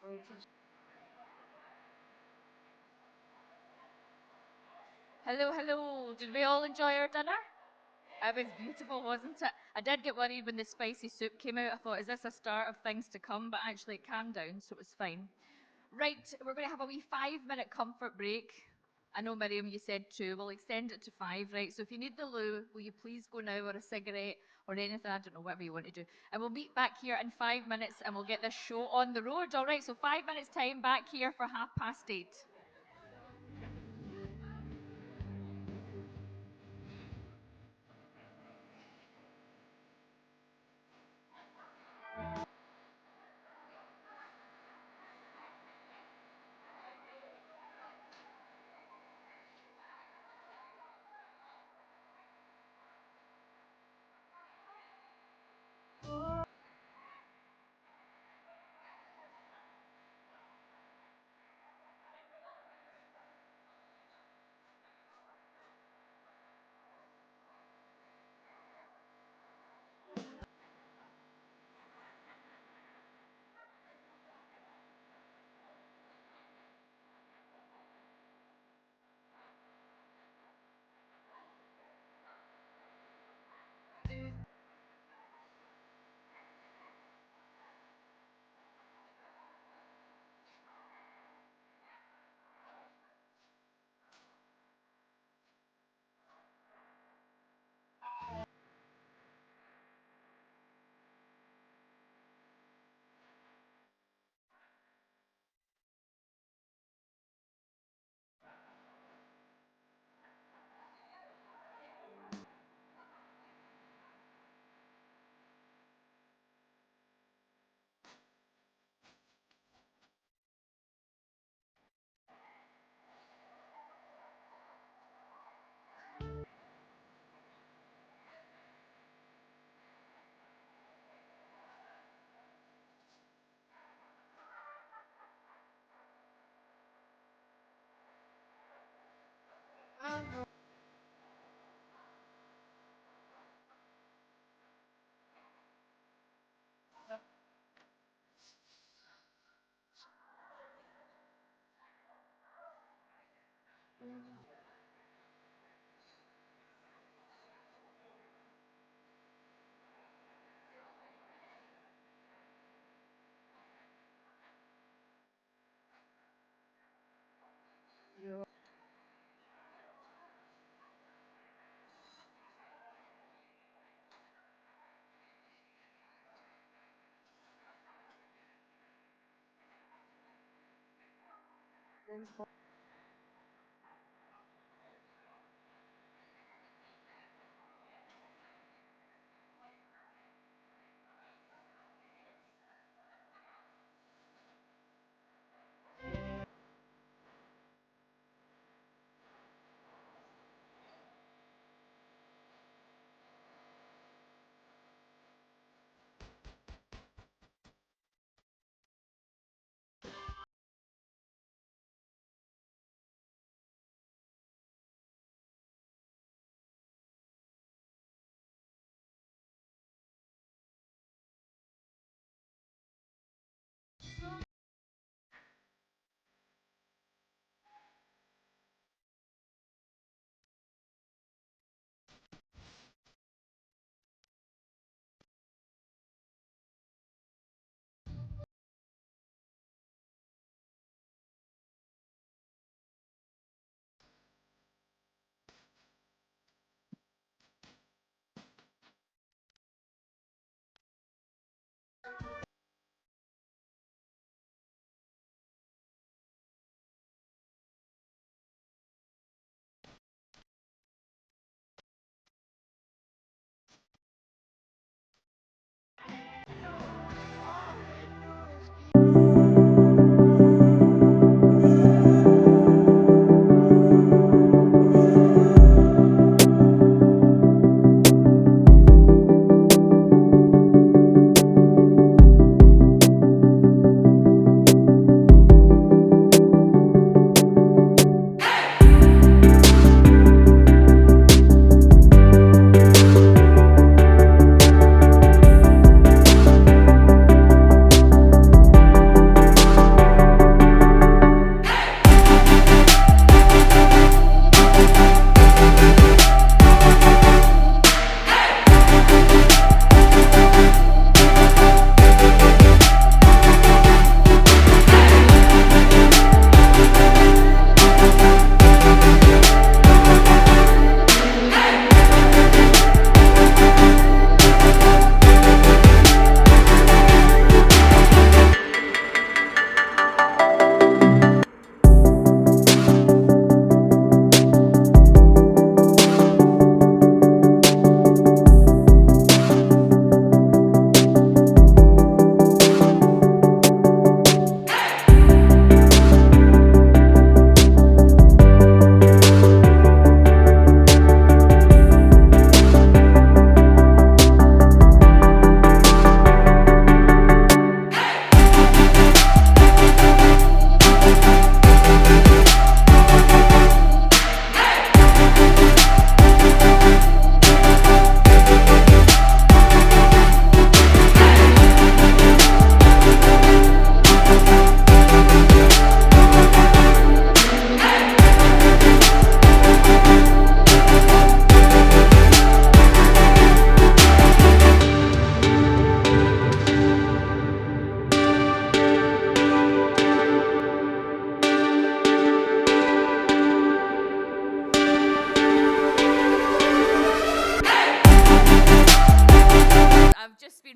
Hello, hello. Did we all enjoy our dinner? It was beautiful, wasn't it? I did get worried when the spicy soup came out. I thought, is this a start of things to come? But actually, it calmed down, so it was fine. Right, we're going to have a wee 5 minute comfort break. I know, Miriam, you said two. We'll extend it to five, right? So if you need the loo, will you please go now, or a cigarette, or anything? I don't know, whatever you want to do. And we'll meet back here in 5 minutes and we'll get this show on the road. All right, so 5 minutes' time back here for 8:30.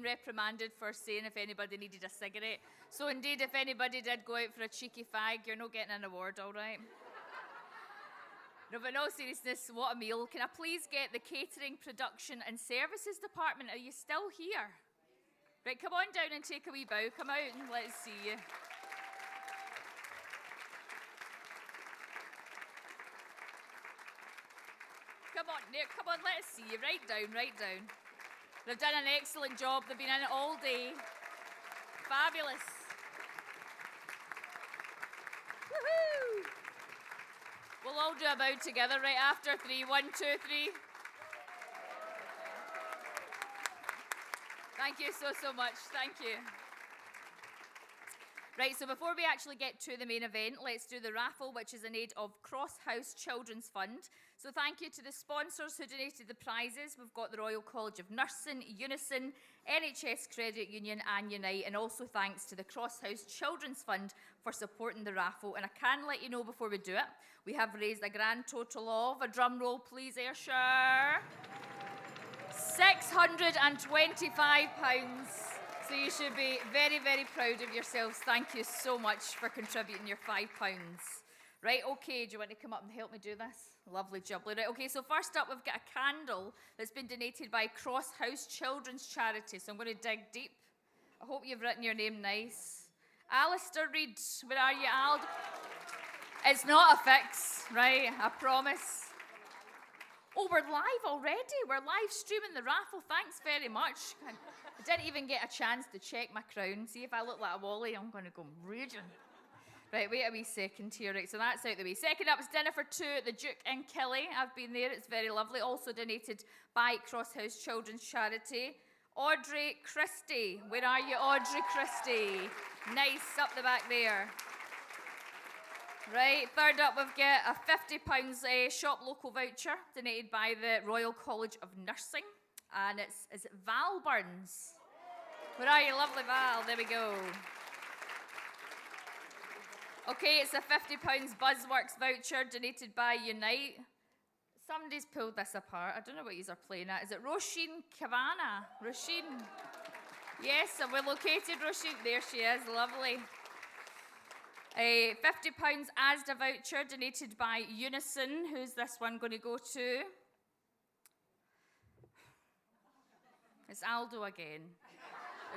reprimanded for saying if anybody needed a cigarette. So indeed, if anybody did go out for a cheeky fag, you're not getting an award, all right? No, but in all seriousness, what a meal. Can I please get the Catering, Production and Services Department? Are you still here? Right, come on down and take a wee bow. Come out and let's see you. Come on, let's see you. Right down. They've done an excellent job. They've been in it all day. Fabulous. Woohoo! We'll all do a bow together right after 3. 1, 2, 3. Thank you so much. Thank you. Right, so before we actually get to the main event, let's do the raffle, which is in aid of Cross House Children's Fund. So thank you to the sponsors who donated the prizes. We've got the Royal College of Nursing, Unison, NHS Credit Union and Unite, and also thanks to the Cross House Children's Fund for supporting the raffle. And I can let you know before we do it, we have raised a grand total of, a drum roll please, Ayrshire, £625. So you should be very, very proud of yourselves. Thank you so much for contributing your £5. Right, okay, do you want to come up and help me do this? Lovely jubbly. Right, okay, so first up we've got a candle that's been donated by Cross House Children's Charity. So I'm going to dig deep. I hope you've written your name nice. Alistair Reid, where are you, Ald? It's not a fix, right, I promise. Oh, we're live already. We're live streaming the raffle. Thanks very much. I didn't even get a chance to check my crown. See if I look like a Wally, I'm going to go raging. Right, wait a wee second here. Right, so that's out the way. Second up is dinner for 2 at the Duke in Killy. I've been there. It's very lovely. Also donated by Cross House Children's Charity. Audrey Christie. Where are you, Audrey Christie? Nice, up the back there. Right, third up we've got a £50 shop local voucher donated by the Royal College of Nursing. And is it Val Burns? Where are you, lovely Val? There we go. Okay, it's a £50 Buzzworks voucher donated by Unite. Somebody's pulled this apart. I don't know what yous are playing at. Is it Roisin Kavanagh? Roisin? Yes, and we're located, Roisin. There she is, lovely. A £50 Asda voucher donated by Unison. Who's this one going to go to? It's Aldo again.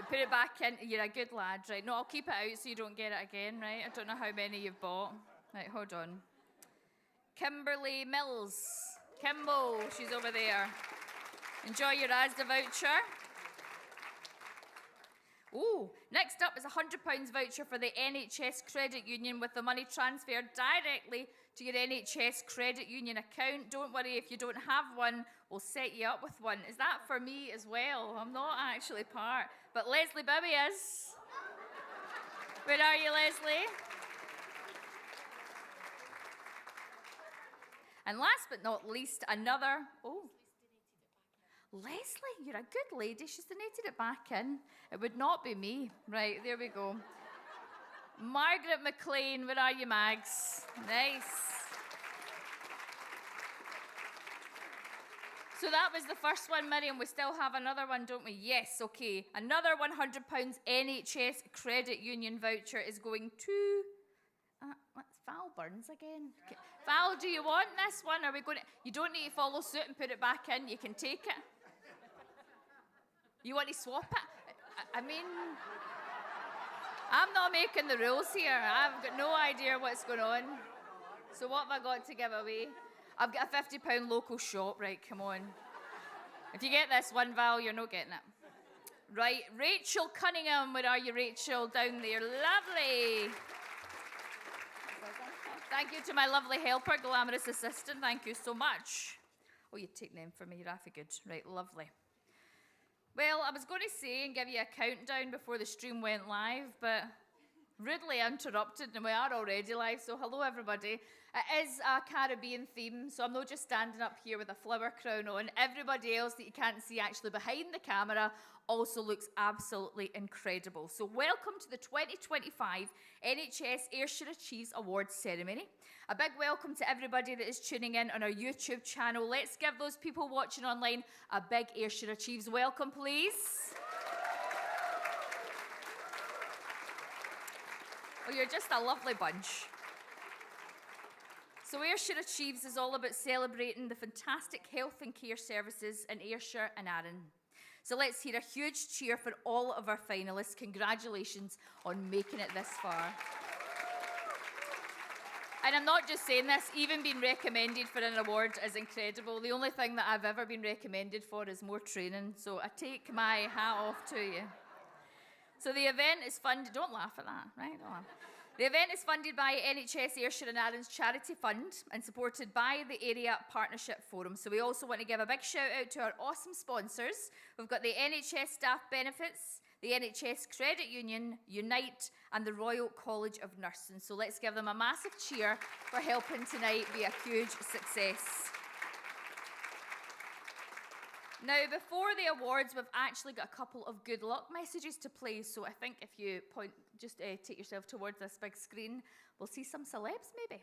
Put it back in. You're a good lad, right? No, I'll keep it out so you don't get it again, right? I don't know how many you've bought. Right, hold on. Kimberly Mills. Kimbo, she's over there. Enjoy your Asda voucher. Oh, next up is a £100 voucher for the NHS Credit Union with the money transferred directly to your NHS Credit Union account. Don't worry if you don't have one, we'll set you up with one. Is that for me as well? I'm not actually part, but Leslie Bibby is. Where are you, Leslie? And last but not least, another, Leslie, you're a good lady. She's donated it back in. It would not be me. Right, there we go. Margaret McLean, where are you, Mags? Nice. So that was the first one, Miriam. We still have another one, don't we? Yes, okay. Another £100 NHS Credit Union voucher is going to... what's Val Burns again? Okay. Val, do you want this one? Are we going to... You don't need to follow suit and put it back in. You can take it. You want to swap it? I mean, I'm not making the rules here. I've got no idea what's going on. So what have I got to give away? I've got a £50 local shop. Right, come on. If you get this one, Val, you're not getting it. Right, Rachel Cunningham. Where are you, Rachel? Down there. Lovely. Thank you to my lovely helper, glamorous assistant. Thank you so much. Oh, you take them for me, Raffle. Good. Right, lovely. Well, I was going to say and give you a countdown before the stream went live, but rudely interrupted, and we are already live, so hello everybody. It is a Caribbean theme, so I'm not just standing up here with a flower crown on. Everybody else that you can't see actually behind the camera also looks absolutely incredible. So welcome to the 2025 NHS Ayrshire Achieves Awards ceremony. A big welcome to everybody that is tuning in on our YouTube channel. Let's give those people watching online a big Ayrshire Achieves welcome, please. Oh, you're just a lovely bunch. So Ayrshire Achieves is all about celebrating the fantastic health and care services in Ayrshire and Arran. So let's hear a huge cheer for all of our finalists. Congratulations on making it this far. And I'm not just saying this, even being recommended for an award is incredible. The only thing that I've ever been recommended for is more training, so I take my hat off to you. So the event is funded, don't laugh at that, right? Don't laugh. The event is funded by NHS Ayrshire and Arran's Charity Fund and supported by the Area Partnership Forum. So we also want to give a big shout out to our awesome sponsors. We've got the NHS Staff Benefits, the NHS Credit Union, Unite, and the Royal College of Nursing. So let's give them a massive cheer for helping tonight be a huge success. Now, before the awards, we've actually got a couple of good luck messages to play. So I think if you take yourself towards this big screen, we'll see some celebs maybe.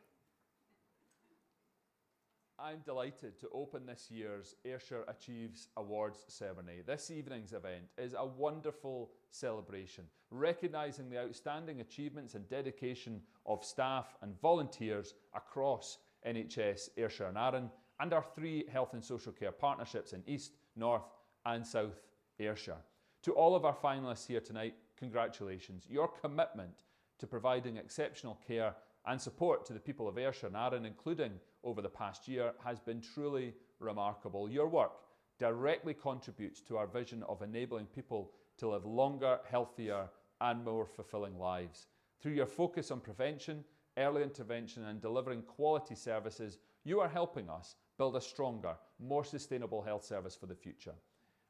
I'm delighted to open this year's Ayrshire Achieves Awards ceremony. This evening's event is a wonderful celebration, recognising the outstanding achievements and dedication of staff and volunteers across NHS Ayrshire and Arran and our 3 health and social care partnerships in East, North and South Ayrshire. To all of our finalists here tonight, congratulations. Your commitment to providing exceptional care and support to the people of Ayrshire and Arran, including over the past year, has been truly remarkable. Your work directly contributes to our vision of enabling people to live longer, healthier and more fulfilling lives. Through your focus on prevention, early intervention and delivering quality services, you are helping us build a stronger, more sustainable health service for the future.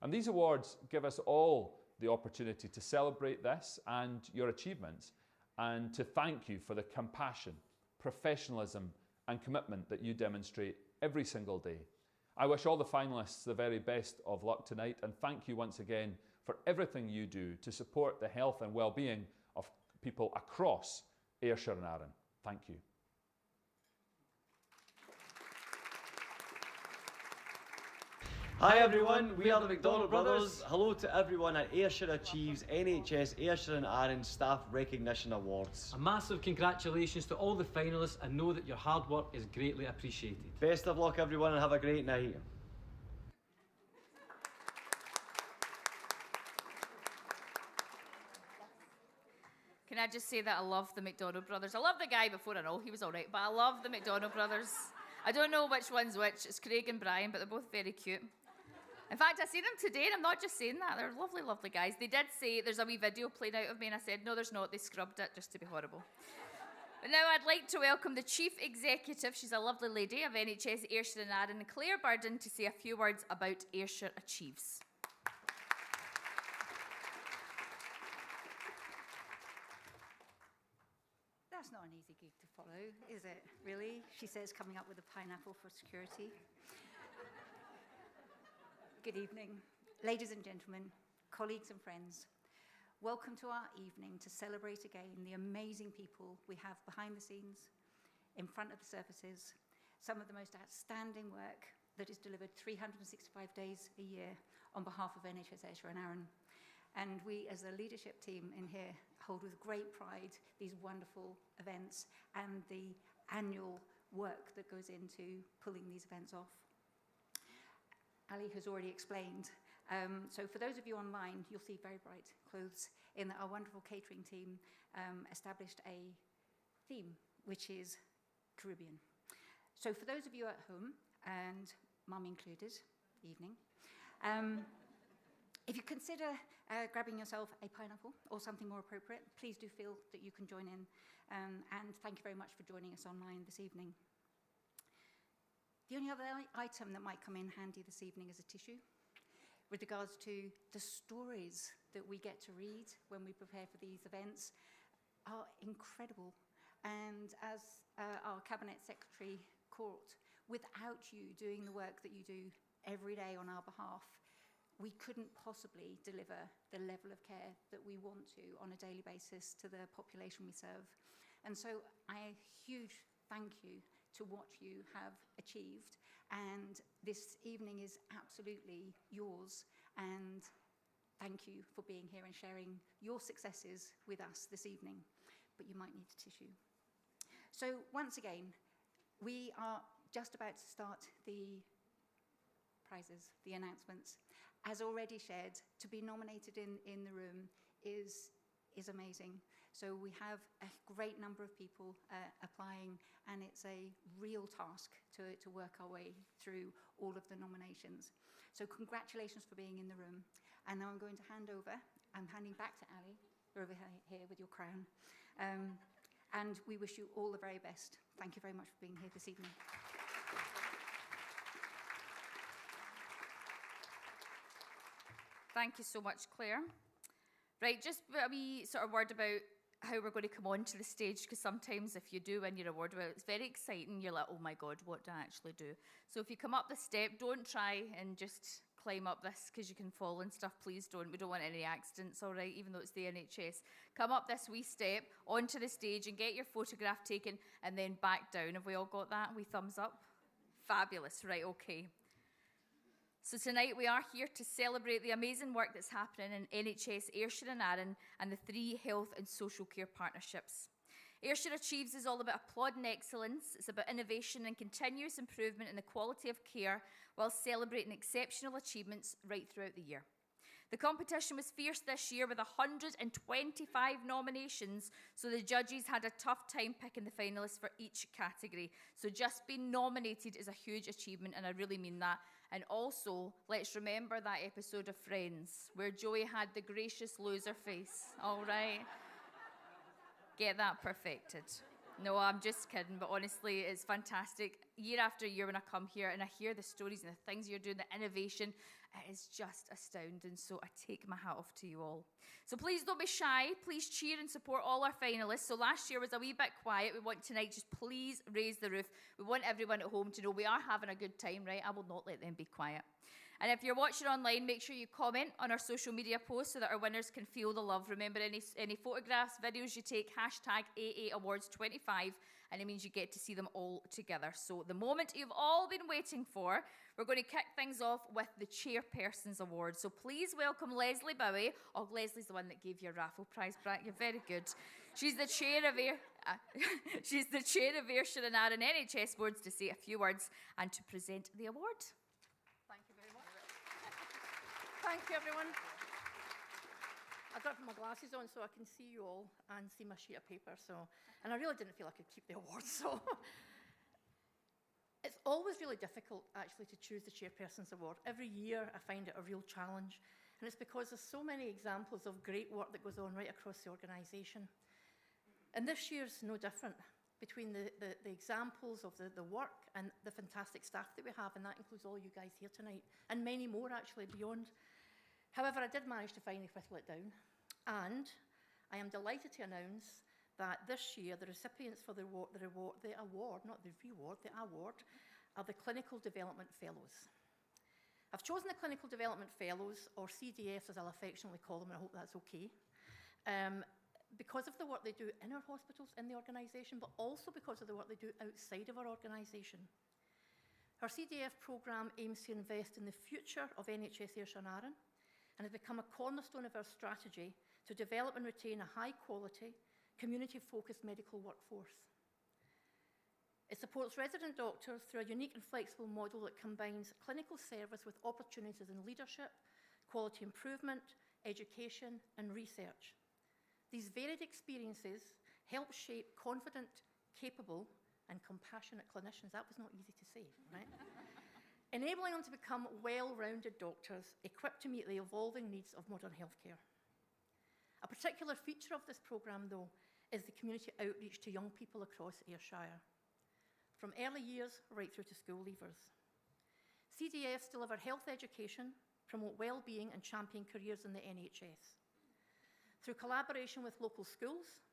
And these awards give us all the opportunity to celebrate this and your achievements and to thank you for the compassion, professionalism and commitment that you demonstrate every single day. I wish all the finalists the very best of luck tonight and thank you once again for everything you do to support the health and well-being of people across Ayrshire and Arran. Thank you. Hi everyone, we are the McDonald Brothers. Hello to everyone at Ayrshire Achieves NHS Ayrshire and Arran Staff Recognition Awards. A massive congratulations to all the finalists and know that your hard work is greatly appreciated. Best of luck everyone and have a great night. Can I just say that I love the McDonald Brothers? I love the guy before and all, he was all right, but I love the McDonald Brothers. I don't know which one's which, it's Craig and Brian, but they're both very cute. In fact, I seen them today, and I'm not just saying that. They're lovely, lovely guys. They did say there's a wee video played out of me, and I said, no, there's not. They scrubbed it just to be horrible. But now I'd like to welcome the Chief Executive, she's a lovely lady, of NHS Ayrshire and Arran, Claire Burden, to say a few words about Ayrshire Achieves. That's not an easy gig to follow, is it, really? She says, coming up with a pineapple for security. Good evening, ladies and gentlemen, colleagues and friends. Welcome to our evening to celebrate again the amazing people we have behind the scenes, in front of the surfaces, some of the most outstanding work that is delivered 365 days a year on behalf of NHS Ayrshire and Arran. And we, as a leadership team in here, hold with great pride these wonderful events and the annual work that goes into pulling these events off. Ali has already explained. So for those of you online, you'll see very bright clothes in that our wonderful catering team established a theme, which is Caribbean. So for those of you at home, and mum included, evening, if you consider grabbing yourself a pineapple or something more appropriate, please do feel that you can join in. And thank you very much for joining us online this evening. The only other item that might come in handy this evening is a tissue with regards to the stories that we get to read when we prepare for these events are incredible. And as our Cabinet Secretary caught, without you doing the work that you do every day on our behalf, we couldn't possibly deliver the level of care that we want to on a daily basis to the population we serve. And so a huge thank you to what you have achieved, and this evening is absolutely yours, and thank you for being here and sharing your successes with us this evening. but you might need a tissue. So once again, we are just about to start the prizes, the announcements. As already shared, to be nominated in the room is amazing. So we have a great number of people applying, and it's a real task to work our way through all of the nominations. So congratulations for being in the room. And now I'm going to I'm handing back to Ali. You're over here with your crown. And we wish you all the very best. Thank you very much for being here this evening. Thank you so much, Claire. Right, just a wee sort of word about how we're going to come onto the stage, because sometimes if you do win your award, well, it's very exciting. You're like, oh my God, what do I actually do? So if you come up the step, don't try and just climb up this because you can fall and stuff. Please don't. We don't want any accidents, all right, even though it's the NHS. Come up this wee step onto the stage and get your photograph taken and then back down. Have we all got that? Wee thumbs up? Fabulous. Right, okay. So tonight we are here to celebrate the amazing work that's happening in NHS, Ayrshire and Arran, and the 3 health and social care partnerships. Ayrshire Achieves is all about applauding excellence. It's about innovation and continuous improvement in the quality of care while celebrating exceptional achievements right throughout the year. The competition was fierce this year with 125 nominations, so the judges had a tough time picking the finalists for each category. So just being nominated is a huge achievement, and I really mean that. And also, let's remember that episode of Friends where Joey had the gracious loser face, all right? Get that perfected. No, I'm just kidding, but honestly, it's fantastic. Year after year when I come here and I hear the stories and the things you're doing, the innovation, it is just astounding. So I take my hat off to you all. So please don't be shy. Please cheer and support all our finalists. So last year was a wee bit quiet. We want tonight, just please raise the roof. We want everyone at home to know we are having a good time, right? I will not let them be quiet. And if you're watching online, make sure you comment on our social media posts so that our winners can feel the love. Remember, any photographs, videos you take, hashtag AA Awards25, and it means you get to see them all together. So the moment you've all been waiting for, we're going to kick things off with the Chairperson's Award. So please welcome Leslie Bowie. Oh, Leslie's the one that gave you a raffle prize, Brett. You're very good. She's the chair of Ayrshire and Arran NHS Boards to say a few words and to present the award. Thank you, everyone. I've got my glasses on so I can see you all and see my sheet of paper. And I really didn't feel I could keep the award. So it's always really difficult, actually, to choose the Chairperson's Award. Every year, I find it a real challenge. And it's because there's so many examples of great work that goes on right across the organisation. And this year's no different. Between the examples of the work and the fantastic staff that we have, and that includes all you guys here tonight, and many more, actually, beyond. However, I did manage to finally whittle it down, and I am delighted to announce that this year the recipients for the award, are the Clinical Development Fellows. I've chosen the Clinical Development Fellows, or CDFs as I'll affectionately call them, and I hope that's okay, because of the work they do in our hospitals, in the organisation, but also because of the work they do outside of our organisation. Our CDF programme aims to invest in the future of NHS Ayrshire and Arran, and has become a cornerstone of our strategy to develop and retain a high-quality, community-focused medical workforce. It supports resident doctors through a unique and flexible model that combines clinical service with opportunities in leadership, quality improvement, education, and research. These varied experiences help shape confident, capable, and compassionate clinicians. That was not easy to say, right? Enabling them to become well-rounded doctors equipped to meet the evolving needs of modern healthcare. A particular feature of this programme, though, is the community outreach to young people across Ayrshire, from early years right through to school leavers. CDFs deliver health education, promote well-being and champion careers in the NHS. Through collaboration with local schools,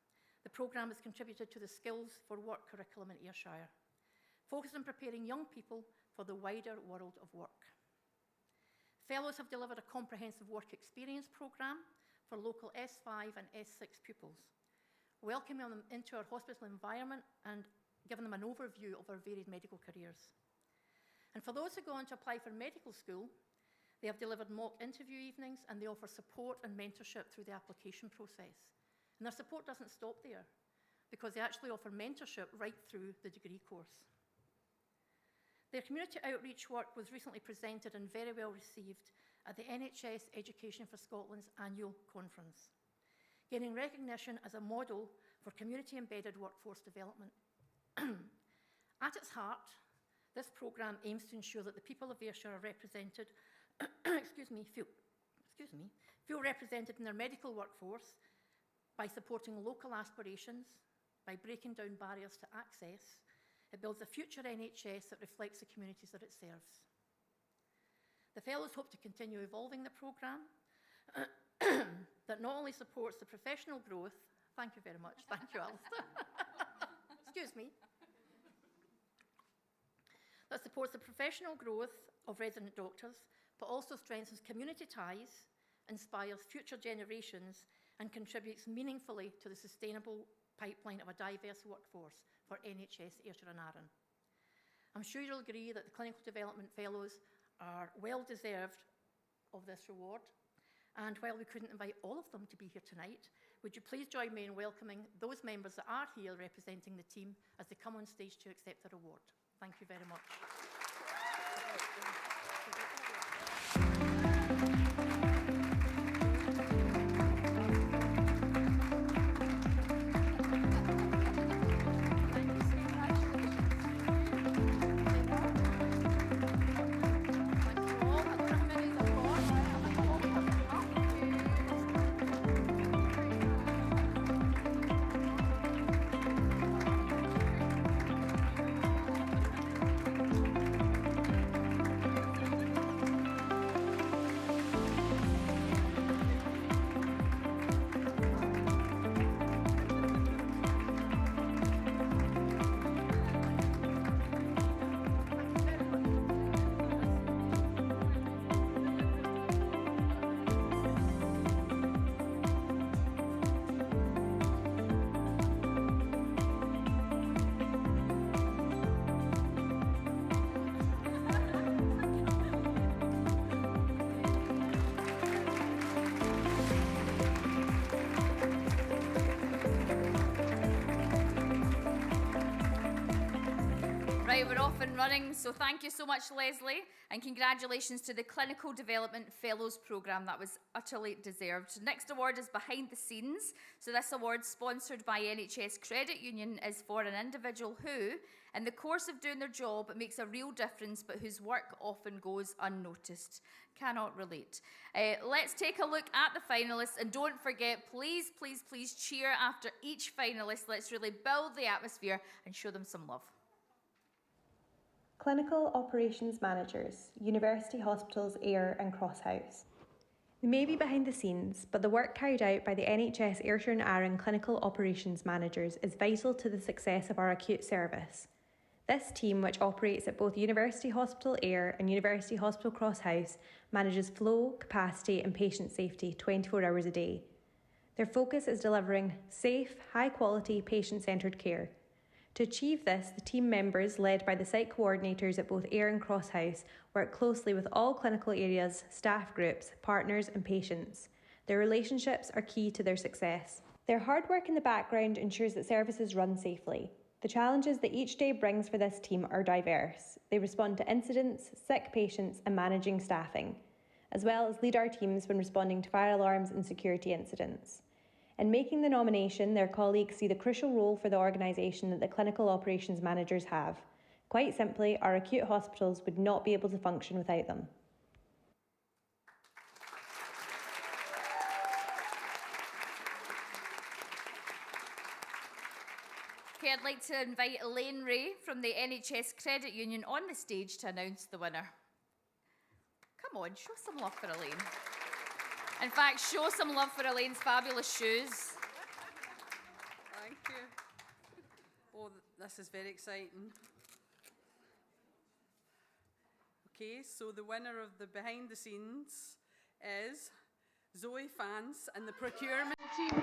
the programme has contributed to the Skills for Work curriculum in Ayrshire, focused on preparing young people for the wider world of work. Fellows have delivered a comprehensive work experience programme for local S5 and S6 pupils, welcoming them into our hospital environment and giving them an overview of our varied medical careers. And for those who go on to apply for medical school, they have delivered mock interview evenings, and they offer support and mentorship through the application process. And their support doesn't stop there. because they actually offer mentorship right through the degree course. Their community outreach work was recently presented and very well received at the NHS Education for Scotland's annual conference, gaining recognition as a model for community-embedded workforce development. At its heart, this programme aims to ensure that the people of Ayrshire are represented, feel represented in their medical workforce by supporting local aspirations, by breaking down barriers to access. It builds a future NHS that reflects the communities that it serves. The Fellows hope to continue evolving the programme that not only supports the professional growth, thank you very much, thank you, Alistair, excuse me, that supports the professional growth of resident doctors, but also strengthens community ties, inspires future generations, and contributes meaningfully to the sustainable pipeline of a diverse workforce for NHS Ayrshire and Arran. I'm sure you'll agree that the Clinical Development Fellows are well deserved of this reward. And while we couldn't invite all of them to be here tonight, would you please join me in welcoming those members that are here representing the team as they come on stage to accept their award. Thank you very much. Right, we're off and running, so thank you so much, Leslie, and congratulations to the Clinical Development Fellows Programme. That was utterly deserved. Next award is Behind the Scenes. So this award, sponsored by NHS Credit Union, is for an individual who, in the course of doing their job, makes a real difference, but whose work often goes unnoticed. Cannot relate. Let's take a look at the finalists, and don't forget, please, please, please cheer after each finalist. Let's really build the atmosphere and show them some love. Clinical Operations Managers, University Hospitals Ayr and Crosshouse. They may be behind the scenes, but the work carried out by the NHS Ayrshire and Arran Clinical Operations Managers is vital to the success of our acute service. This team, which operates at both University Hospital Ayr and University Hospital Crosshouse, manages flow, capacity and patient safety 24 hours a day. Their focus is delivering safe, high-quality, patient-centred care. To achieve this, the team members, led by the site coordinators at both Ayr and Crosshouse, work closely with all clinical areas, staff groups, partners and patients. Their relationships are key to their success. Their hard work in the background ensures that services run safely. The challenges that each day brings for this team are diverse. They respond to incidents, sick patients and managing staffing, as well as lead our teams when responding to fire alarms and security incidents. In making the nomination, their colleagues see the crucial role for the organisation that the clinical operations managers have. Quite simply, our acute hospitals would not be able to function without them. Okay, I'd like to invite Elaine Ray from the NHS Credit Union on the stage to announce the winner. Come on, show some love for Elaine. In fact, show some love for Elaine's fabulous shoes. Thank you. Oh, this is very exciting. Okay, so the winner of the behind the scenes is Zoe Fance and the procurement team.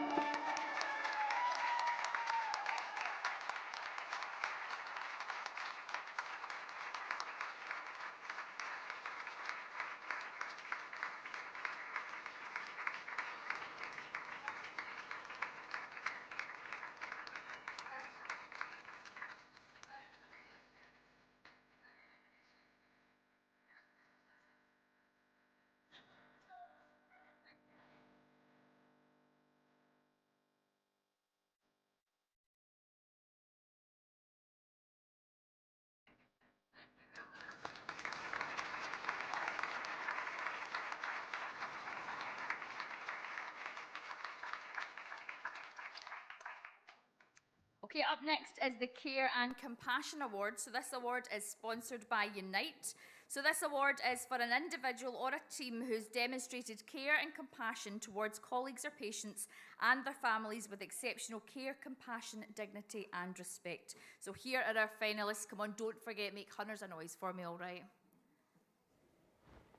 Okay, up next is the Care and Compassion Award. So this award is sponsored by Unite. So this award is for an individual or a team who's demonstrated care and compassion towards colleagues or patients and their families with exceptional care, compassion, dignity and respect. So here are our finalists. Come on, don't forget, make hunters a noise for me, all right?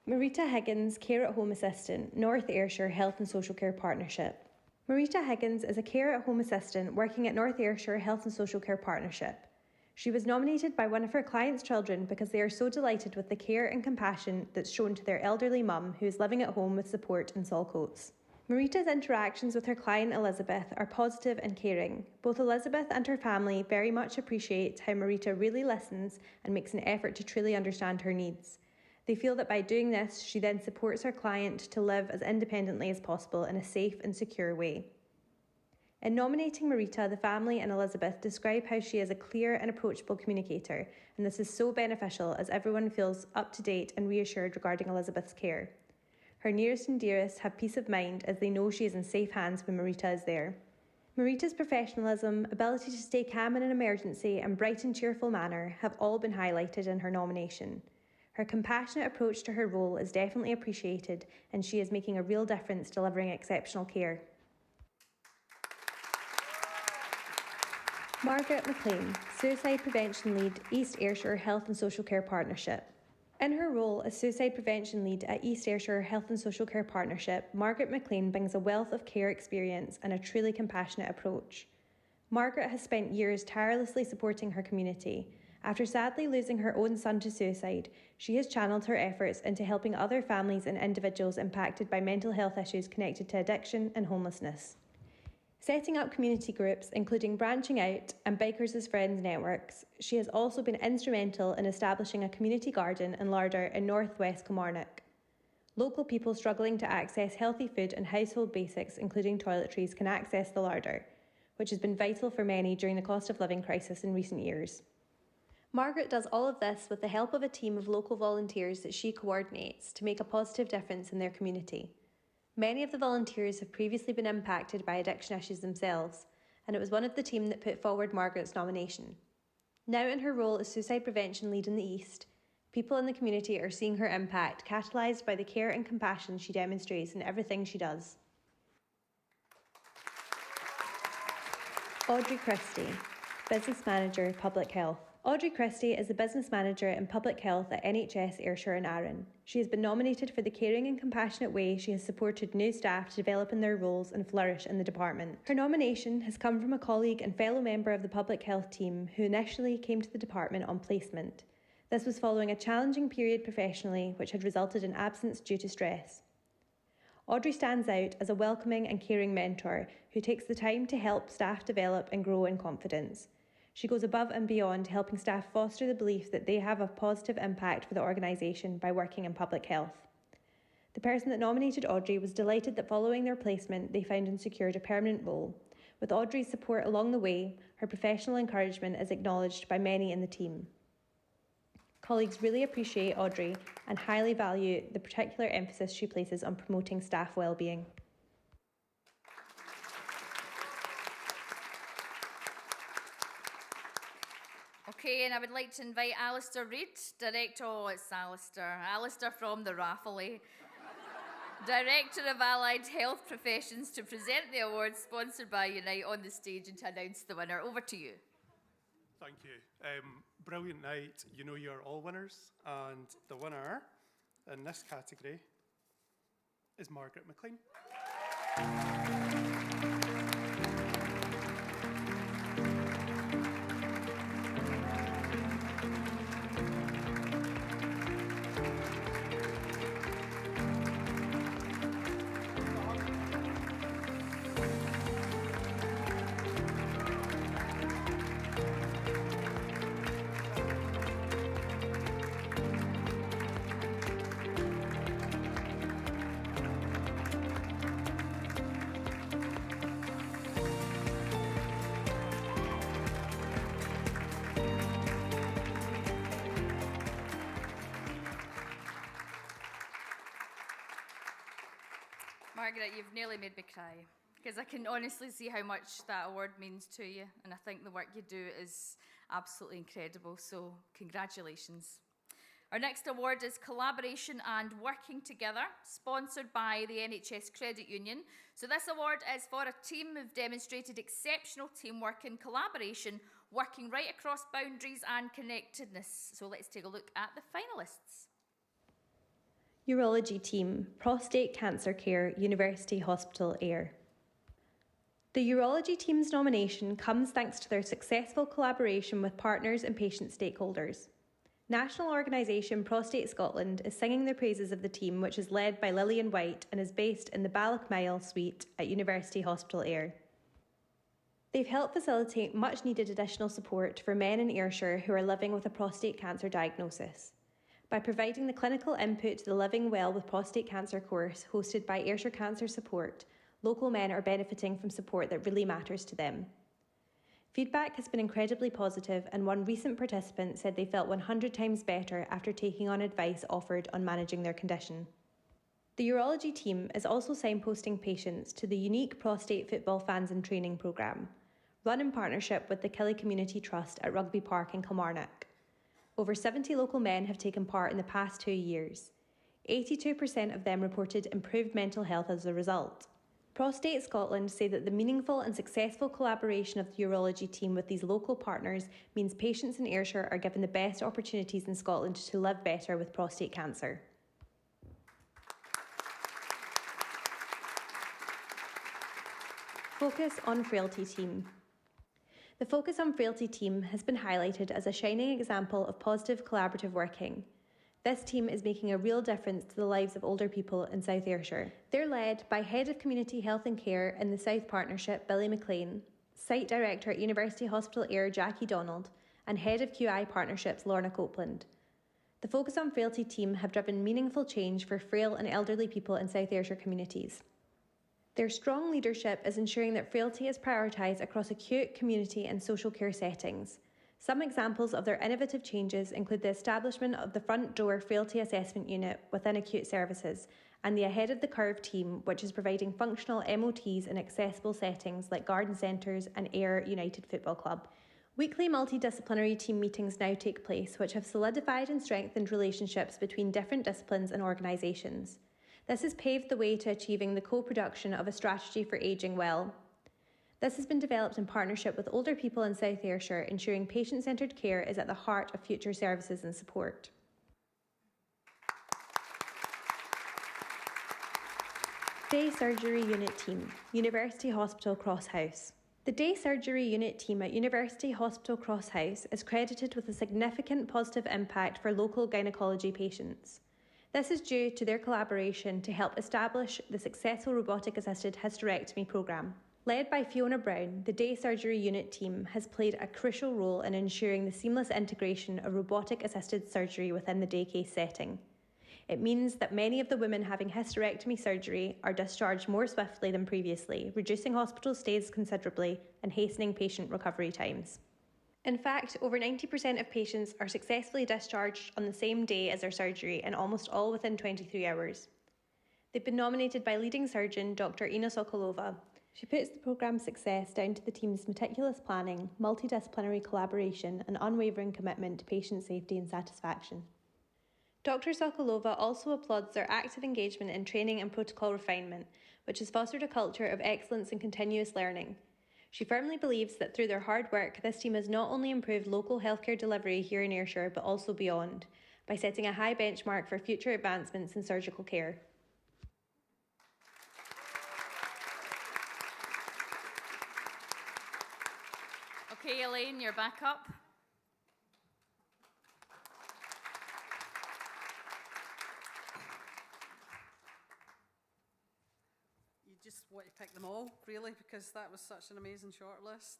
Marita Higgins, Care at Home Assistant, North Ayrshire Health and Social Care Partnership. Marita Higgins is a Care at Home Assistant working at North Ayrshire Health and Social Care Partnership. She was nominated by one of her clients' children because they are so delighted with the care and compassion that's shown to their elderly mum who is living at home with support in Saltcoats. Marita's interactions with her client Elizabeth are positive and caring. Both Elizabeth and her family very much appreciate how Marita really listens and makes an effort to truly understand her needs. They feel that by doing this, she then supports her client to live as independently as possible in a safe and secure way. In nominating Marita, the family and Elizabeth describe how she is a clear and approachable communicator, and this is so beneficial as everyone feels up to date and reassured regarding Elizabeth's care. Her nearest and dearest have peace of mind as they know she is in safe hands when Marita is there. Marita's professionalism, ability to stay calm in an emergency, and bright and cheerful manner have all been highlighted in her nomination. Her compassionate approach to her role is definitely appreciated, and she is making a real difference delivering exceptional care. Margaret McLean, Suicide Prevention Lead, East Ayrshire Health and Social Care Partnership. In her role as Suicide Prevention Lead at East Ayrshire Health and Social Care Partnership, Margaret McLean brings a wealth of care experience and a truly compassionate approach. Margaret has spent years tirelessly supporting her community. After sadly losing her own son to suicide, she has channeled her efforts into helping other families and individuals impacted by mental health issues connected to addiction and homelessness. Setting up community groups, including Branching Out and Bikers as Friends networks, she has also been instrumental in establishing a community garden and larder in northwest Kilmarnock. Local people struggling to access healthy food and household basics, including toiletries, can access the larder, which has been vital for many during the cost of living crisis in recent years. Margaret does all of this with the help of a team of local volunteers that she coordinates to make a positive difference in their community. Many of the volunteers have previously been impacted by addiction issues themselves, and it was one of the team that put forward Margaret's nomination. Now in her role as Suicide Prevention Lead in the East, people in the community are seeing her impact, catalysed by the care and compassion she demonstrates in everything she does. Audrey Christie, Business Manager, Public Health. Audrey Christie is the Business Manager in Public Health at NHS Ayrshire and Arran. She has been nominated for the caring and compassionate way she has supported new staff to develop in their roles and flourish in the department. Her nomination has come from a colleague and fellow member of the Public Health team who initially came to the department on placement. This was following a challenging period professionally which had resulted in absence due to stress. Audrey stands out as a welcoming and caring mentor who takes the time to help staff develop and grow in confidence. She goes above and beyond, helping staff foster the belief that they have a positive impact for the organisation by working in public health. The person that nominated Audrey was delighted that following their placement, they found and secured a permanent role. With Audrey's support along the way, her professional encouragement is acknowledged by many in the team. Colleagues really appreciate Audrey and highly value the particular emphasis she places on promoting staff well-being. Okay, and I would like to invite Alistair Reid, Director, Alistair from the Raffle, Director of Allied Health Professions, to present the award sponsored by Unite on the stage and to announce the winner. Over to you. Thank you. Brilliant night. You know you're all winners, and the winner in this category is Margaret McLean. Margaret, you've nearly made me cry. because I can honestly see how much that award means to you, and I think the work you do is absolutely incredible, so congratulations. Our next award is Collaboration and Working Together, sponsored by the NHS Credit Union. So this award is for a team who've demonstrated exceptional teamwork and collaboration, working right across boundaries and connectedness. So let's take a look at the finalists. Urology Team, Prostate Cancer Care, University Hospital Ayr. The Urology Team's nomination comes thanks to their successful collaboration with partners and patient stakeholders. National organisation Prostate Scotland is singing the praises of the team, which is led by Lillian White and is based in the Ballochmyle suite at University Hospital Ayr. They've helped facilitate much needed additional support for men in Ayrshire who are living with a prostate cancer diagnosis. By providing the clinical input to the Living Well with Prostate Cancer course hosted by Ayrshire Cancer Support, local men are benefiting from support that really matters to them. Feedback has been incredibly positive, and one recent participant said they felt 100 times better after taking on advice offered on managing their condition. The urology team is also signposting patients to the unique Prostate Football Fans in Training programme, run in partnership with the Killie Community Trust at Rugby Park in Kilmarnock. Over 70 local men have taken part in the past 2 years. 82% of them reported improved mental health as a result. Prostate Scotland say that the meaningful and successful collaboration of the urology team with these local partners means patients in Ayrshire are given the best opportunities in Scotland to live better with prostate cancer. Focus on Frailty Team. The Focus on Frailty team has been highlighted as a shining example of positive collaborative working. This team is making a real difference to the lives of older people in South Ayrshire. They're led by Head of Community Health and Care in the South Partnership, Billy McLean, Site Director at University Hospital Ayr, Jackie Donald, and Head of QI Partnerships, Lorna Copeland. The Focus on Frailty team have driven meaningful change for frail and elderly people in South Ayrshire communities. Their strong leadership is ensuring that frailty is prioritised across acute, community and social care settings. Some examples of their innovative changes include the establishment of the Front Door Frailty Assessment Unit within acute services and the Ahead of the Curve team, which is providing functional MOTs in accessible settings like garden centres and Ayr United Football Club. Weekly multidisciplinary team meetings now take place, which have solidified and strengthened relationships between different disciplines and organisations. This has paved the way to achieving the co-production of a strategy for ageing well. This has been developed in partnership with older people in South Ayrshire, ensuring patient-centred care is at the heart of future services and support. Day Surgery Unit Team, University Hospital Cross House. The Day Surgery Unit team at University Hospital Cross House is credited with a significant positive impact for local gynaecology patients. This is due to their collaboration to help establish the successful robotic-assisted hysterectomy programme. Led by Fiona Brown, the Day Surgery Unit team has played a crucial role in ensuring the seamless integration of robotic-assisted surgery within the day case setting. It means that many of the women having hysterectomy surgery are discharged more swiftly than previously, reducing hospital stays considerably and hastening patient recovery times. In fact, over 90% of patients are successfully discharged on the same day as their surgery, and almost all within 23 hours. They've been nominated by leading surgeon Dr. Ina Sokolova. She puts the programme's success down to the team's meticulous planning, multidisciplinary collaboration and unwavering commitment to patient safety and satisfaction. Dr. Sokolova also applauds their active engagement in training and protocol refinement, which has fostered a culture of excellence and continuous learning. She firmly believes that through their hard work, this team has not only improved local healthcare delivery here in Ayrshire, but also beyond, by setting a high benchmark for future advancements in surgical care. Okay, Elaine, you're back up. You just want to pick them all, really, because that was such an amazing shortlist.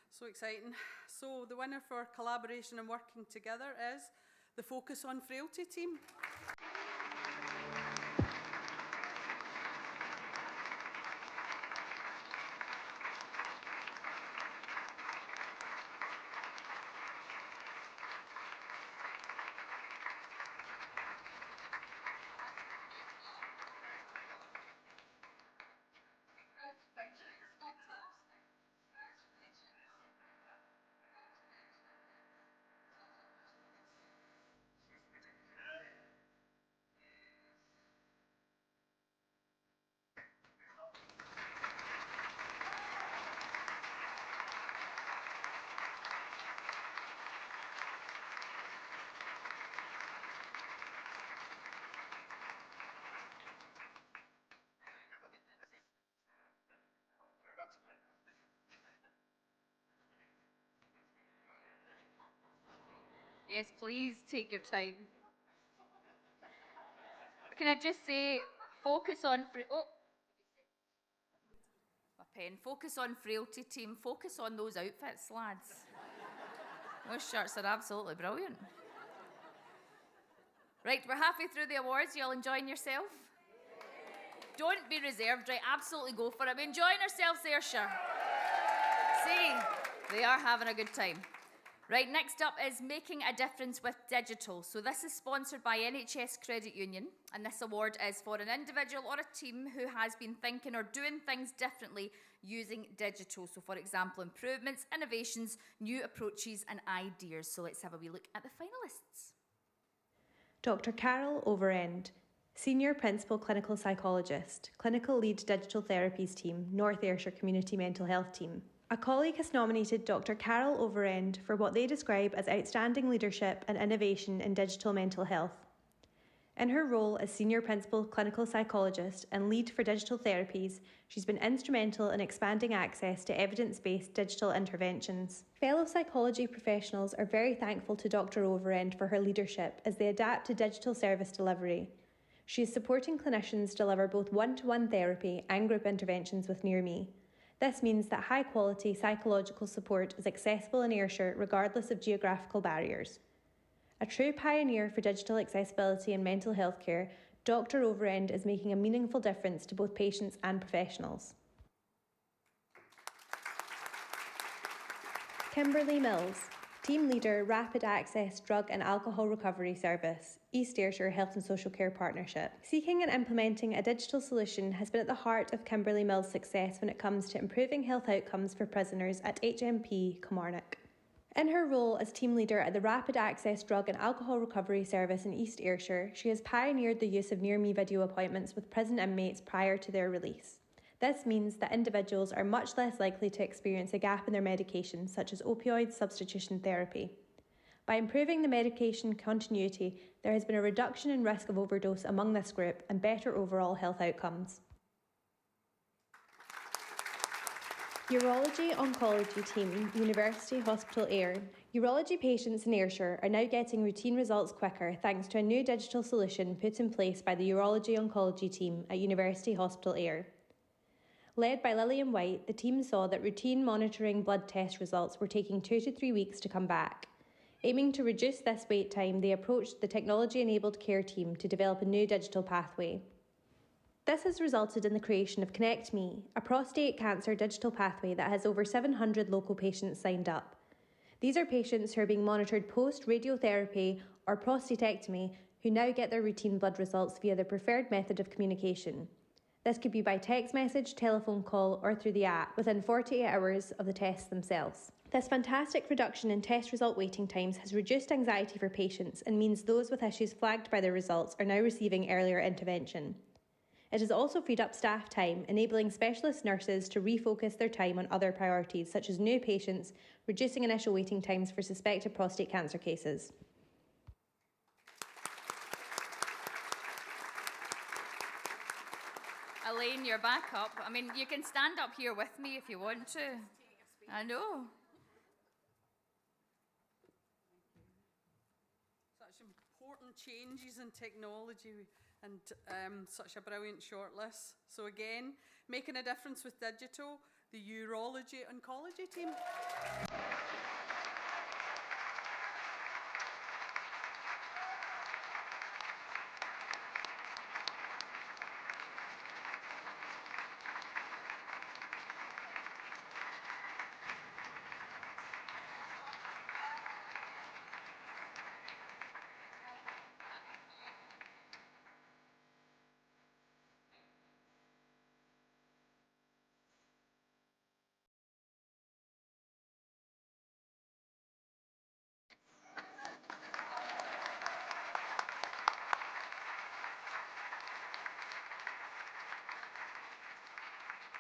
So exciting. So the winner for collaboration and working together is the Focus on Frailty team. Yes, please take your time. Can I just say, focus on... My pen. Focus on frailty team. Focus on those outfits, lads. Those shirts are absolutely brilliant. Right, we're halfway through the awards. You all enjoying yourself? Don't be reserved, right? Absolutely go for it. We're enjoying ourselves, Ayrshire. See, they are having a good time. Right, next up is Making a Difference with Digital. So this is sponsored by NHS Credit Union, and this award is for an individual or a team who has been thinking or doing things differently using digital. So for example, improvements, innovations, new approaches and ideas. So let's have a wee look at the finalists. Dr. Carol Overend, Senior Principal Clinical Psychologist, Clinical Lead Digital Therapies Team, North Ayrshire Community Mental Health Team. A colleague has nominated Dr. Carol Overend for what they describe as outstanding leadership and innovation in digital mental health. In her role as Senior Principal Clinical Psychologist and Lead for Digital Therapies, she's been instrumental in expanding access to evidence-based digital interventions. Fellow psychology professionals are very thankful to Dr. Overend for her leadership as they adapt to digital service delivery. She is supporting clinicians deliver both one-to-one therapy and group interventions with NearMe. This means that high-quality psychological support is accessible in Ayrshire regardless of geographical barriers. A true pioneer for digital accessibility in mental health care, Dr. Overend is making a meaningful difference to both patients and professionals. Kimberly Mills, Team Leader, Rapid Access Drug and Alcohol Recovery Service, East Ayrshire Health and Social Care Partnership. Seeking and implementing a digital solution has been at the heart of Kimberly Mills' success when it comes to improving health outcomes for prisoners at HMP Kilmarnock. In her role as team leader at the Rapid Access Drug and Alcohol Recovery Service in East Ayrshire, she has pioneered the use of NearMe video appointments with prison inmates prior to their release. This means that individuals are much less likely to experience a gap in their medication, such as opioid substitution therapy. By improving the medication continuity, there has been a reduction in risk of overdose among this group and better overall health outcomes. Urology Oncology Team, University Hospital Ayr. Urology patients in Ayrshire are now getting routine results quicker thanks to a new digital solution put in place by the Urology Oncology Team at University Hospital Ayr. Led by Lillian White, the team saw that routine monitoring blood test results were taking 2 to 3 weeks to come back. Aiming to reduce this wait time, they approached the technology-enabled care team to develop a new digital pathway. This has resulted in the creation of Connect Me, a prostate cancer digital pathway that has over 700 local patients signed up. These are patients who are being monitored post-radiotherapy or prostatectomy who now get their routine blood results via their preferred method of communication. This could be by text message, telephone call or through the app within 48 hours of the tests themselves. This fantastic reduction in test result waiting times has reduced anxiety for patients and means those with issues flagged by their results are now receiving earlier intervention. It has also freed up staff time, enabling specialist nurses to refocus their time on other priorities such as new patients, reducing initial waiting times for suspected prostate cancer cases. Elaine, you're back up. I mean, you can stand up here with me if you want to. I know. Such important changes in technology and such a brilliant shortlist. So again, making a difference with digital, the Urology Oncology Team.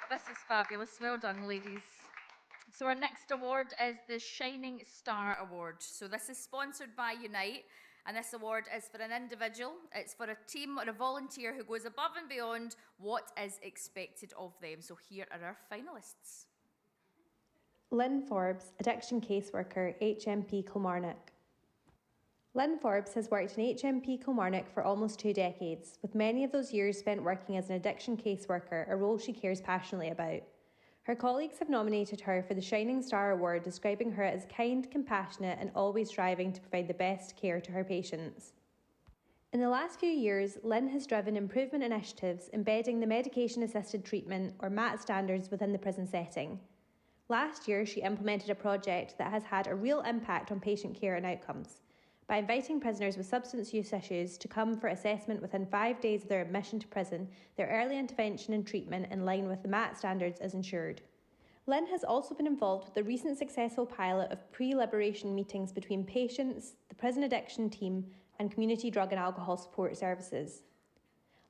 This is fabulous. Well done, ladies. So our next award is the Shining Star Award. So this is sponsored by Unite, and this award is for an individual, it's for a team or a volunteer who goes above and beyond what is expected of them. So here are our finalists. Lynn Forbes, Addiction Caseworker, HMP Kilmarnock. Lynn Forbes has worked in HMP Kilmarnock for almost 2 decades, with many of those years spent working as an addiction caseworker, a role she cares passionately about. Her colleagues have nominated her for the Shining Star Award, describing her as kind, compassionate and always striving to provide the best care to her patients. In the last few years, Lynn has driven improvement initiatives embedding the medication-assisted treatment, or MAT standards, within the prison setting. Last year, she implemented a project that has had a real impact on patient care and outcomes, by inviting prisoners with substance use issues to come for assessment within 5 days of their admission to prison. Their early intervention and treatment in line with the MAT standards is ensured. Lynn has also been involved with the recent successful pilot of pre-liberation meetings between patients, the prison addiction team and community drug and alcohol support services.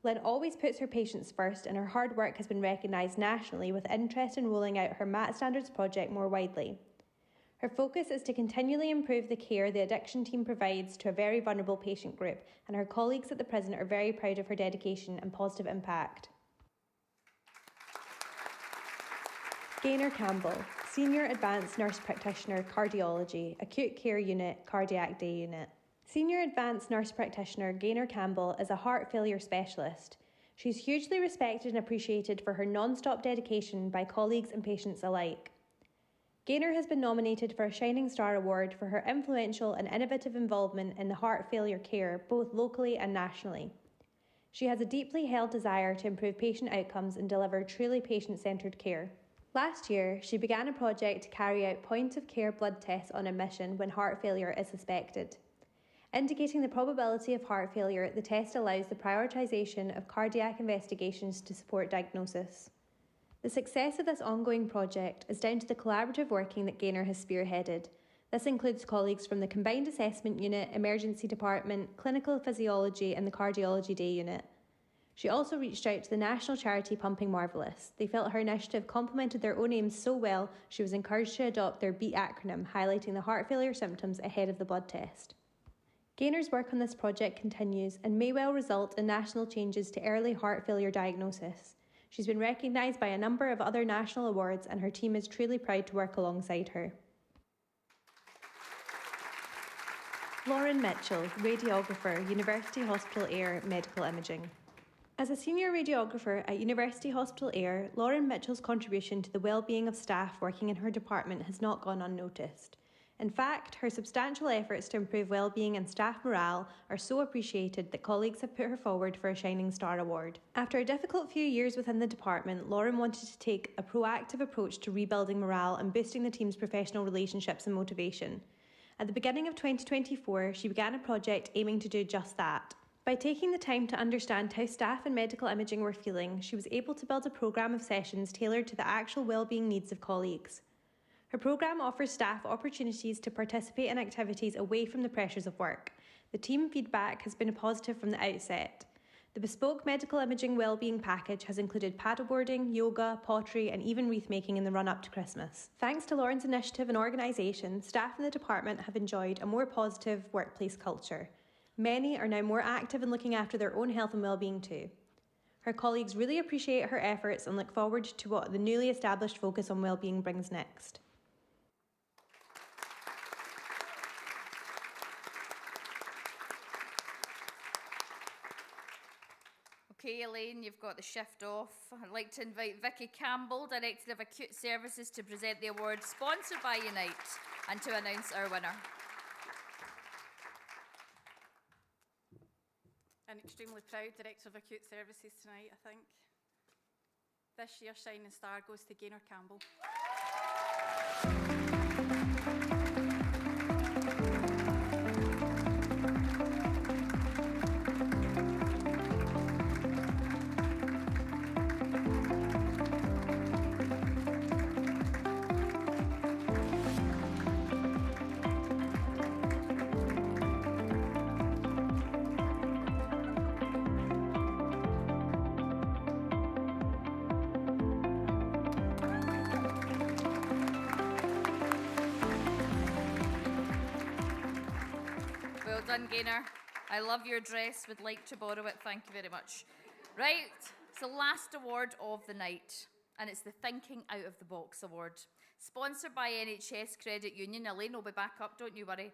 Lynn always puts her patients first, and her hard work has been recognised nationally, with interest in rolling out her MAT Standards project more widely. Her focus is to continually improve the care the addiction team provides to a very vulnerable patient group, and her colleagues at the prison are very proud of her dedication and positive impact. Gaynor Campbell, Senior Advanced Nurse Practitioner, Cardiology, Acute Care Unit, Cardiac Day Unit. Senior Advanced Nurse Practitioner Gaynor Campbell is a heart failure specialist. She's hugely respected and appreciated for her non-stop dedication by colleagues and patients alike. Gaynor has been nominated for a Shining Star Award for her influential and innovative involvement in the heart failure care, both locally and nationally. She has a deeply held desire to improve patient outcomes and deliver truly patient-centred care. Last year, she began a project to carry out point-of-care blood tests on admission when heart failure is suspected. Indicating the probability of heart failure, the test allows the prioritisation of cardiac investigations to support diagnosis. The success of this ongoing project is down to the collaborative working that Gaynor has spearheaded. This includes colleagues from the Combined Assessment Unit, Emergency Department, Clinical Physiology and the Cardiology Day Unit. She also reached out to the national charity Pumping Marvellous. They felt her initiative complemented their own aims so well, she was encouraged to adopt their BEAT acronym, highlighting the heart failure symptoms ahead of the blood test. Gaynor's work on this project continues and may well result in national changes to early heart failure diagnosis. She's been recognised by a number of other national awards, and her team is truly proud to work alongside her. Lauren Mitchell, Radiographer, University Hospital Ayr Medical Imaging. As a senior radiographer at University Hospital Ayr, Lauren Mitchell's contribution to the well-being of staff working in her department has not gone unnoticed. In fact, her substantial efforts to improve well-being and staff morale are so appreciated that colleagues have put her forward for a Shining Star Award. After a difficult few years within the department, Lauren wanted to take a proactive approach to rebuilding morale and boosting the team's professional relationships and motivation. At the beginning of 2024, she began a project aiming to do just that. By taking the time to understand how staff in medical imaging were feeling, she was able to build a programme of sessions tailored to the actual well-being needs of colleagues. Her programme offers staff opportunities to participate in activities away from the pressures of work. The team feedback has been positive from the outset. The bespoke medical imaging wellbeing package has included paddleboarding, yoga, pottery and even wreath making in the run-up to Christmas. Thanks to Lauren's initiative and organisation, staff in the department have enjoyed a more positive workplace culture. Many are now more active in looking after their own health and wellbeing too. Her colleagues really appreciate her efforts and look forward to what the newly established focus on wellbeing brings next. Okay, Elaine, you've got the shift off. I'd like to invite Vicky Campbell, Director of Acute Services, to present the award sponsored by Unite and to announce our winner. An extremely proud Director of Acute Services tonight, I think. This year's Shining Star goes to Gaynor Campbell. Well done, Gaynor. I love your dress, would like to borrow it, thank you very much. Right, it's the last award of the night, and it's the Thinking Out of the Box Award. Sponsored by NHS Credit Union. Elaine will be back up, don't you worry.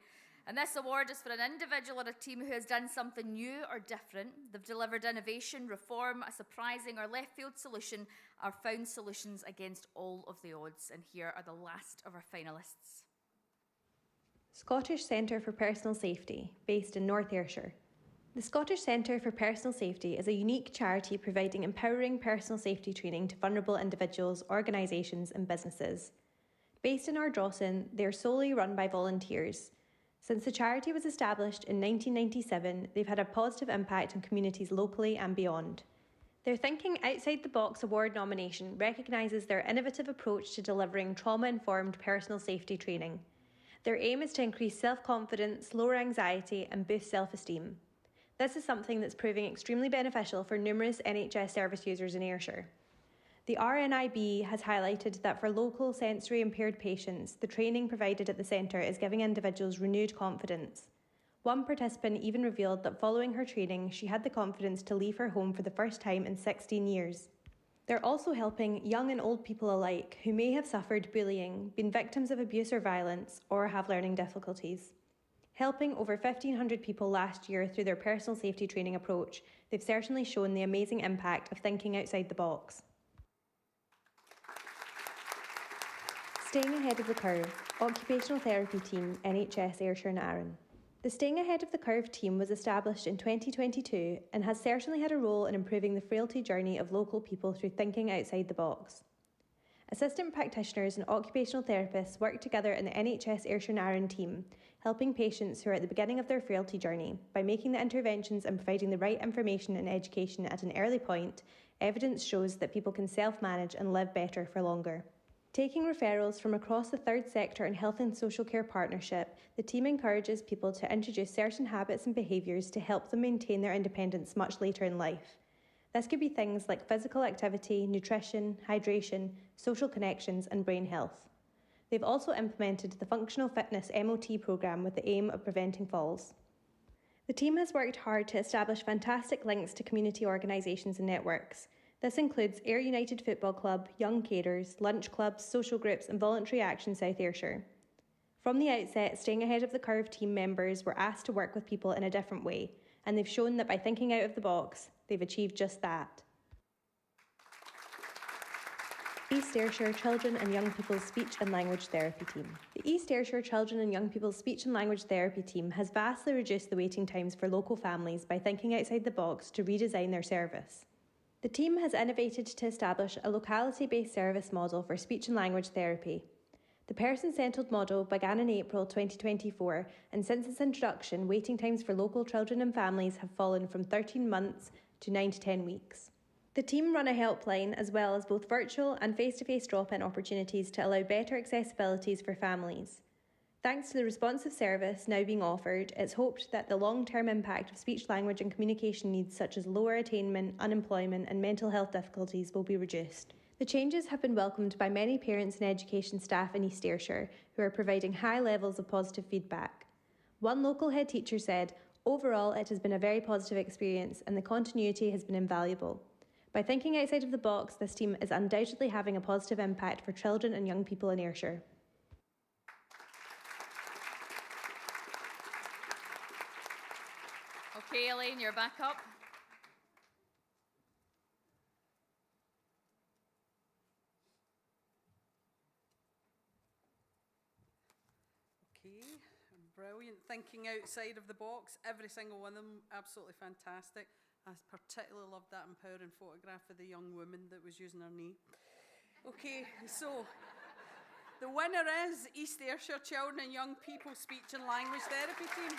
And this award is for an individual or a team who has done something new or different. They've delivered innovation, reform, a surprising or left field solution, or found solutions against all of the odds. And here are the last of our finalists. Scottish Centre for Personal Safety, based in North Ayrshire. The Scottish Centre for Personal Safety is a unique charity providing empowering personal safety training to vulnerable individuals, organisations and businesses. Based in Ardrossan, they are solely run by volunteers. Since the charity was established in 1997, they've had a positive impact on communities locally and beyond. Their Thinking Outside the Box award nomination recognises their innovative approach to delivering trauma-informed personal safety training. Their aim is to increase self-confidence, lower anxiety and boost self-esteem. This is something that's proving extremely beneficial for numerous NHS service users in Ayrshire. The RNIB has highlighted that for local sensory impaired patients, the training provided at the centre is giving individuals renewed confidence. One participant even revealed that following her training, she had the confidence to leave her home for the first time in 16 years. They're also helping young and old people alike who may have suffered bullying, been victims of abuse or violence, or have learning difficulties. Helping over 1,500 people last year through their personal safety training approach, they've certainly shown the amazing impact of thinking outside the box. Staying ahead of the curve, occupational therapy team, NHS Ayrshire and Arran. The Staying Ahead of the Curve team was established in 2022 and has certainly had a role in improving the frailty journey of local people through thinking outside the box. Assistant practitioners and occupational therapists work together in the NHS Ayrshire and Arran team, helping patients who are at the beginning of their frailty journey. By making the interventions and providing the right information and education at an early point, evidence shows that people can self-manage and live better for longer. Taking referrals from across the third sector and health and social care partnership, the team encourages people to introduce certain habits and behaviours to help them maintain their independence much later in life. This could be things like physical activity, nutrition, hydration, social connections and brain health. They've also implemented the Functional Fitness MOT programme with the aim of preventing falls. The team has worked hard to establish fantastic links to community organisations and networks. This includes Ayr United Football Club, Young Carers, lunch clubs, social groups and Voluntary Action South Ayrshire. From the outset, Staying Ahead of the Curve team members were asked to work with people in a different way, and they've shown that by thinking out of the box, they've achieved just that. East Ayrshire Children and Young People's Speech and Language Therapy Team. The East Ayrshire Children and Young People's Speech and Language Therapy Team has vastly reduced the waiting times for local families by thinking outside the box to redesign their service. The team has innovated to establish a locality-based service model for speech and language therapy. The person-centred model began in April 2024, and since its introduction, waiting times for local children and families have fallen from 13 months to 9 to 10 weeks. The team run a helpline as well as both virtual and face-to-face drop-in opportunities to allow better accessibilities for families. Thanks to the responsive service now being offered, it's hoped that the long-term impact of speech, language and communication needs such as lower attainment, unemployment and mental health difficulties will be reduced. The changes have been welcomed by many parents and education staff in East Ayrshire who are providing high levels of positive feedback. One local head teacher said, "Overall, it has been a very positive experience and the continuity has been invaluable." By thinking outside of the box, this team is undoubtedly having a positive impact for children and young people in Ayrshire. Okay, Elaine, you're back up. Okay, brilliant. Thinking outside of the box, every single one of them absolutely fantastic. I particularly loved that empowering photograph of the young woman that was using her knee. Okay, so the winner is East Ayrshire Children and Young People Speech and Language Therapy Team.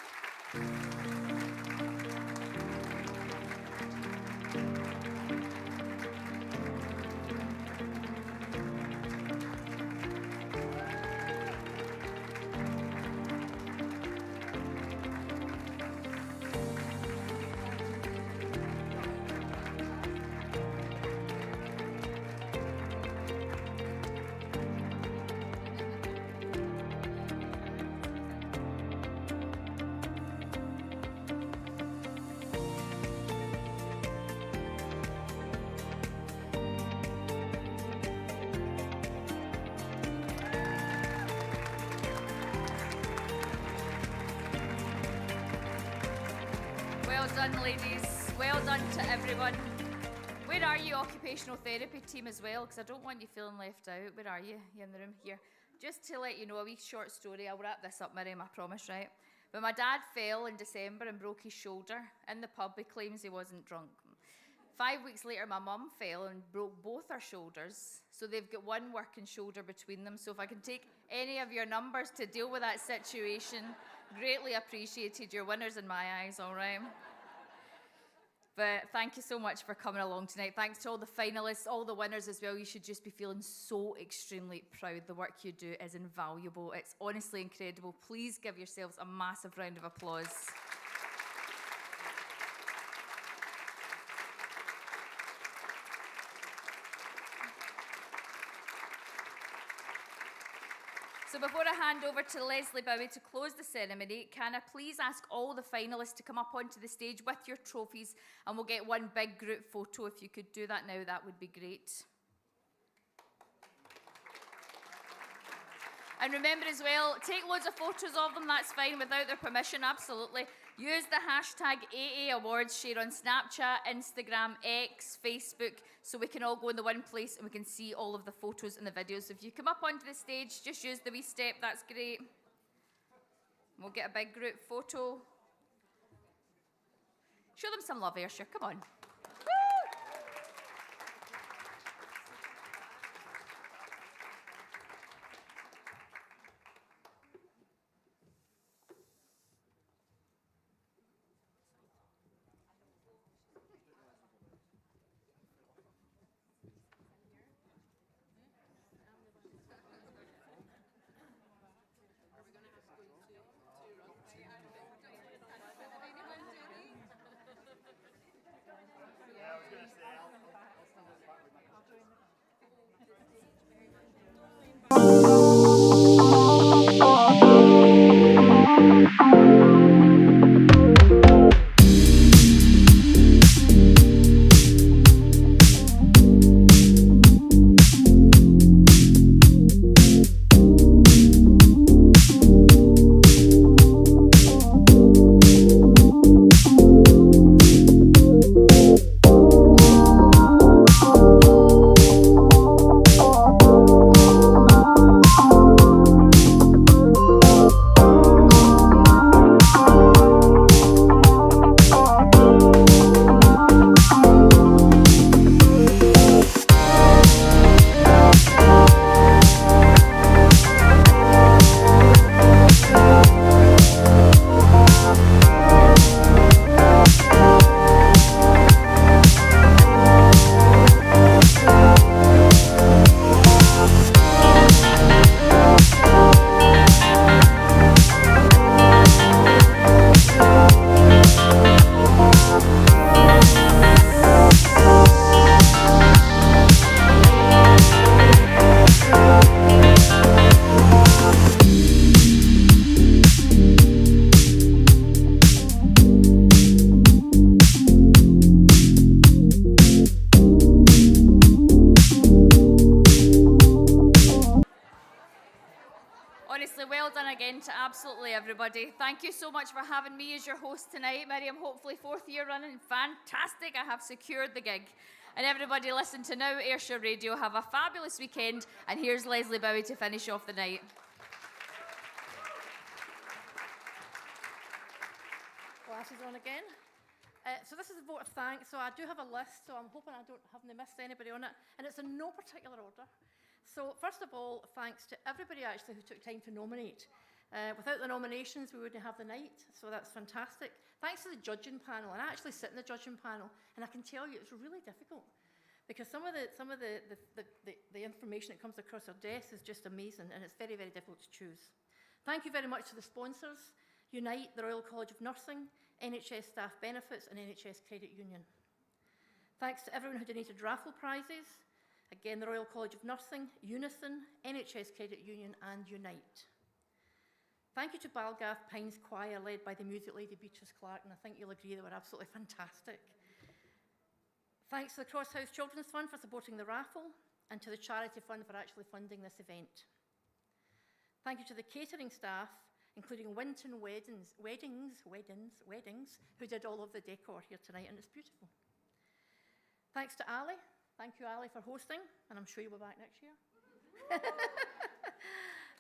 Well done, ladies. Well done to everyone. Where are you, occupational therapy team, as well? Because I don't want you feeling left out. Where are you? You in the room? Here. Just to let you know, a wee short story. I'll wrap this up, Miriam, I promise, right? But my dad fell in December and broke his shoulder. In the pub, he claims he wasn't drunk. 5 weeks later, my mum fell and broke both her shoulders. So they've got one working shoulder between them. So if I can take any of your numbers to deal with that situation, greatly appreciated. You're winners in my eyes, all right? But thank you so much for coming along tonight. Thanks to all the finalists, all the winners as well. You should just be feeling so extremely proud. The work you do is invaluable. It's honestly incredible. Please give yourselves a massive round of applause. So before I hand over to Leslie Bowie to close the ceremony, can I please ask all the finalists to come up onto the stage with your trophies, and we'll get one big group photo. If you could do that now, that would be great. And remember as well, take loads of photos of them, that's fine, without their permission, absolutely. Use the hashtag AA Awards, share on Snapchat, Instagram, X, Facebook, so we can all go in the one place and we can see all of the photos and the videos. So if you come up onto the stage, just use the wee step, that's great. We'll get a big group photo. Show them some love, Ayrshire, come on. Honestly, well done again to absolutely everybody. Thank you so much for having me as your host tonight. Miriam, hopefully 4th year running. Fantastic, I have secured the gig. And everybody listen to Now Ayrshire Radio. Have a fabulous weekend. And here's Leslie Bowie to finish off the night. Glasses on again. So this is a vote of thanks. So I do have a list, so I'm hoping I haven't missed anybody on it. And it's in no particular order. So first of all, thanks to everybody actually who took time to nominate. Without the nominations, we wouldn't have the night, so that's fantastic. Thanks to the judging panel, and I actually sit in the judging panel, and I can tell you it's really difficult because some of the information that comes across our desks is just amazing, and it's very, very difficult to choose. Thank you very much to the sponsors, Unite, the Royal College of Nursing, NHS Staff Benefits, and NHS Credit Union. Thanks to everyone who donated Raffle prizes. Again, the Royal College of Nursing, Unison, NHS Credit Union and Unite. Thank you to Balgaff Pines Choir, led by the music lady Beatrice Clark, and I think you'll agree they were absolutely fantastic. Thanks to the Cross House Children's Fund for supporting the raffle, and to the Charity Fund for actually funding this event. Thank you to the catering staff, including Winton Weddings, who did all of the decor here tonight, and it's beautiful. Thanks to Ali. Thank you, Ali, for hosting, and I'm sure you'll be back next year.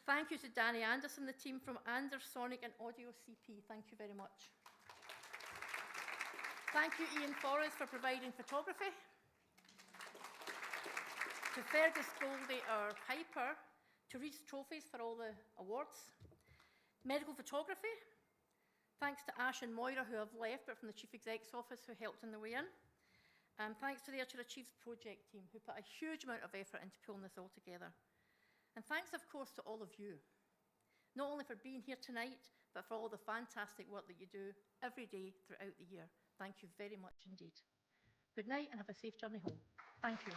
Thank you to Danny Anderson, the team from Andersonic and Audio CP. Thank you very much. Thank you, Ian Forrest, for providing photography. To Fergus Goldie, our piper. To Reese Trophies for all the awards. Medical photography. Thanks to Ash and Moira, who have left, but from the Chief Exec's office, who helped on the way in. And thanks to the Ayrshire Achieves project team, who put a huge amount of effort into pulling this all together. And thanks, of course, to all of you, not only for being here tonight, but for all the fantastic work that you do every day throughout the year. Thank you very much indeed. Good night and have a safe journey home. Thank you.